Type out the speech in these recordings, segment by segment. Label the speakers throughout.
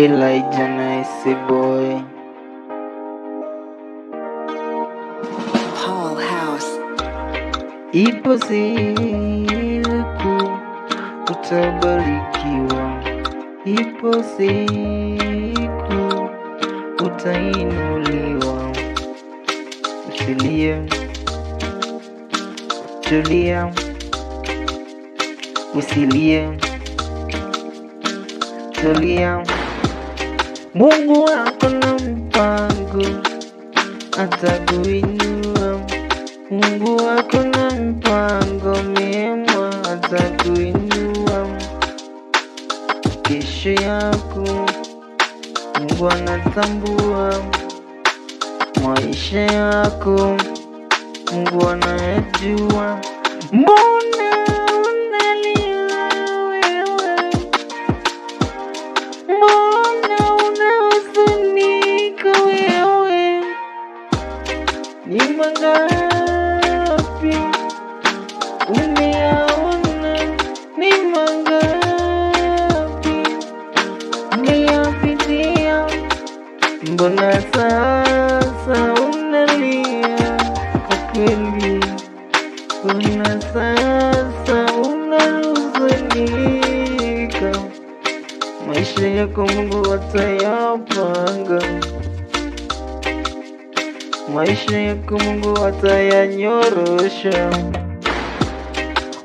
Speaker 1: Elijah Nice Boy.
Speaker 2: Paul House.
Speaker 1: Ipo siku utabarikiwa, ipo siku utainuliwa. Usilie, tulia, usilie, tulia. Mungu wako na mpango, atakuinua. Mungu wako na mpango mema, atakuinua. Kesho yako Mungu anatambua, maisha yako Mungu anayajua. Mbona unalia wewe? Mbona unahuzunika wewe? Ni mangapi umeyaona? Ni mangapi umeyapitia? Mbona sasa unalia kwa kweli? Mbona sasa unahuzunika? Maisha yako Mungu atayapanga, maisha yako Mungu atayanyorosha.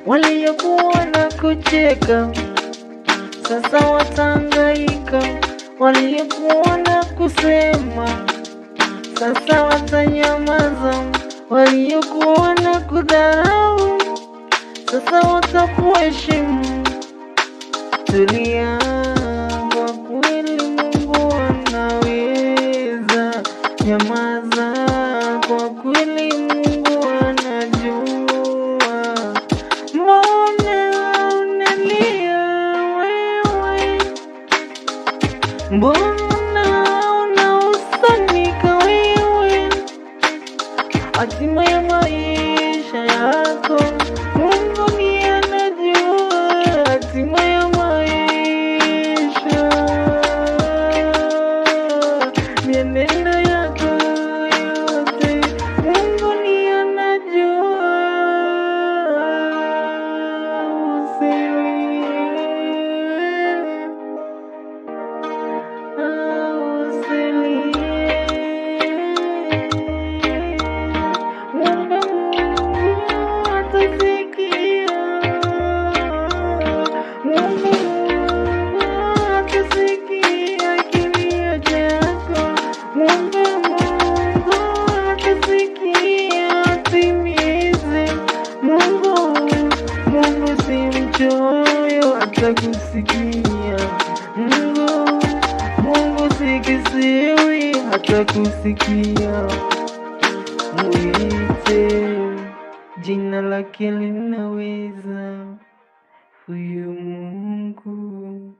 Speaker 1: Waliokuwa na kucheka sasa watahangaika, waliokuwa na kusema sasa watanyamaza, waliokuwa na kudharau sasa watakuheshimu. Tulia, kwa kweli Mungu anaweza. Nyamaza, kwa kweli Mungu anajua. Mbona unalia wewe? Mbona unahuzunika wewe? Hatima ya maisha yako Mungu ndiye anajua. Hatima ya maisha, mienendo yako yote Mungu ndiye anajua. Usilie, atakusikia. Mungu si kisiwi, atakusikia. Muite, jina lake linaweza. Huyu Mungu